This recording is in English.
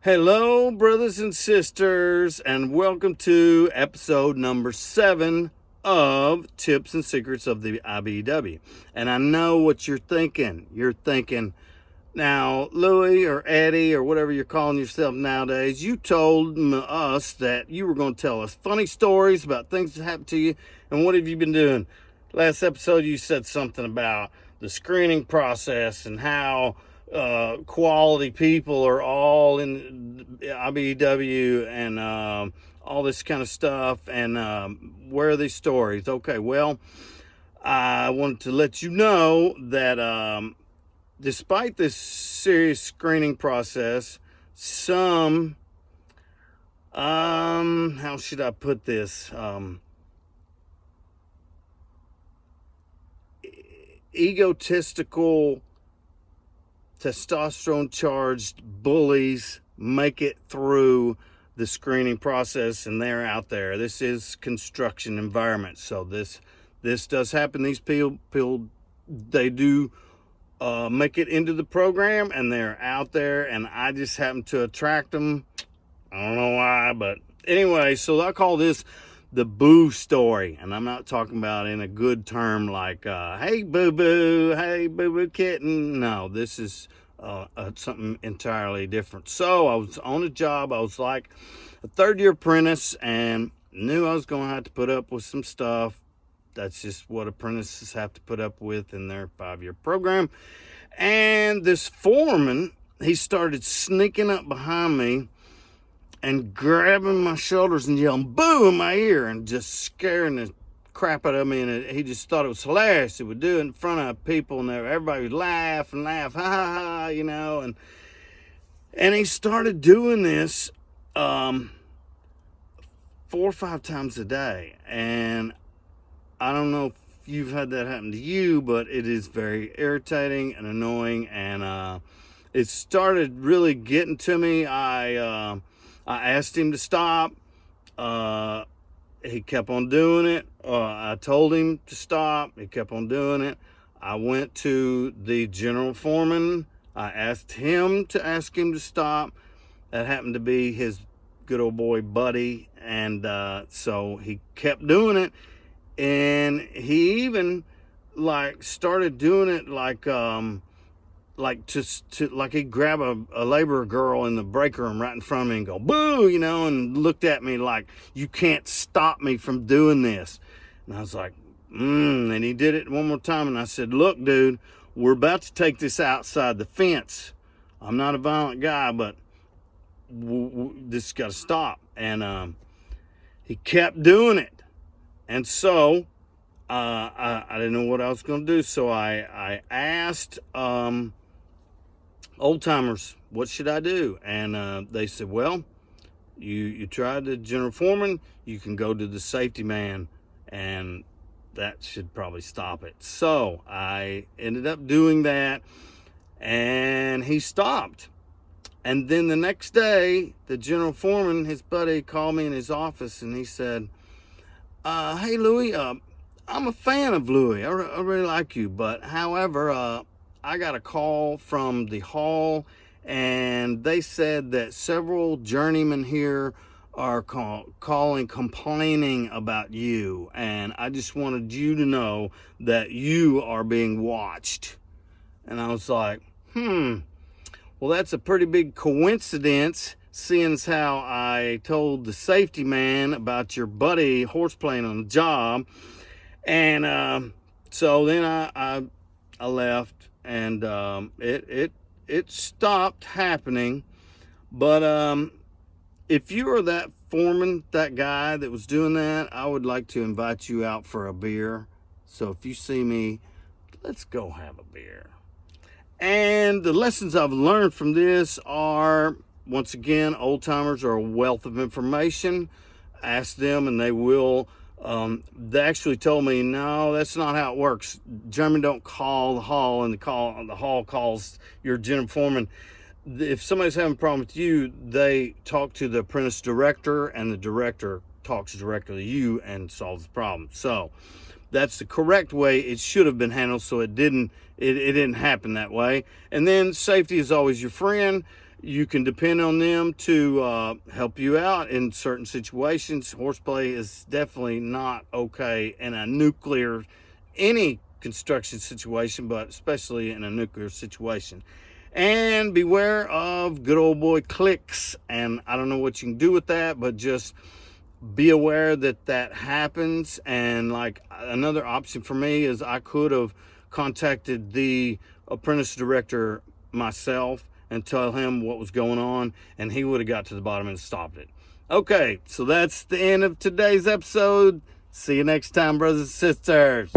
Hello, brothers and sisters, and welcome to episode number 7 of Tips and Secrets of the ibew. And I know what you're thinking. You're thinking, now, Louie or Eddie or whatever you're calling yourself nowadays, you told us that you were going to tell us funny stories about things that happened to you. And what have you been doing? Last episode, you said something about the screening process and how quality people are all in ibew and all this kind of stuff. And where are these stories? Okay, well, I wanted to let you know that despite this serious screening process, some, how should I put this? Egotistical, testosterone charged bullies make it through the screening process, and they're out there. This is construction environment, so this does happen. These people they do make it into the program, and they're out there, and I just happen to attract them. I don't know why, but anyway, so I call this the boo story. And I'm not talking about in a good term like, hey, boo-boo, hey, boo-boo kitten. No, this is something entirely different. So I was on a job. I was like a third-year apprentice and knew I was going to have to put up with some stuff. That's just what apprentices have to put up with in their 5-year program. And this foreman, he started sneaking up behind me and grabbing my shoulders and yelling boo in my ear and just scaring the crap out of me. And he just thought it was hilarious. He would do it in front of people, and everybody would laugh and laugh, ha ha ha, you know. And he started doing this 4 or 5 times a day. And I don't know if you've had that happen to you, but it is very irritating and annoying. And it started really getting to me. I asked him to stop. He kept on doing it. I told him to stop. He kept on doing it. I went to the general foreman. I asked him to stop. That happened to be his good old boy buddy. And so he kept doing it. And he even started doing it like he'd grab a laborer girl in the break room right in front of me and go boo, you know, and looked at me like, you can't stop me from doing this. And I was like, and he did it one more time, and I said, look, dude, we're about to take this outside the fence. I'm not a violent guy, but this has got to stop. And he kept doing it. And so I didn't know what I was going to do, so I asked old timers, what should I do? And they said, well, you tried the general foreman, you can go to the safety man, and that should probably stop it. So I ended up doing that, and he stopped. And then the next day, the general foreman, his buddy, called me in his office, and he said, hey, Louie, I'm a fan of Louie. I really like you, but however, I got a call from the hall, and they said that several journeymen here are complaining about you, and I just wanted you to know that you are being watched. And I was like, well, that's a pretty big coincidence, seeing as how I told the safety man about your buddy horseplaying on the job. And so then I left, and it stopped happening. But if you are that foreman, that guy that was doing that, I would like to invite you out for a beer. So if you see me, let's go have a beer. And the lessons I've learned from this are, once again, old timers are a wealth of information. Ask them and they will. They actually told me, no, that's not how it works. German don't call the hall, and the hall calls your general foreman. If somebody's having a problem with you, they talk to the apprentice director, and the director talks directly to you and solves the problem. So that's the correct way it should have been handled, so it didn't it didn't happen that way. And then safety is always your friend. You can depend on them to help you out in certain situations. Horseplay is definitely not okay in a nuclear, any construction situation, but especially in a nuclear situation. And beware of good old boy clicks. And I don't know what you can do with that, but just be aware that that happens. And like, another option for me is I could have contacted the apprentice director myself and tell him what was going on, and he would have got to the bottom and stopped it. Okay, so that's the end of today's episode. See you next time, brothers and sisters.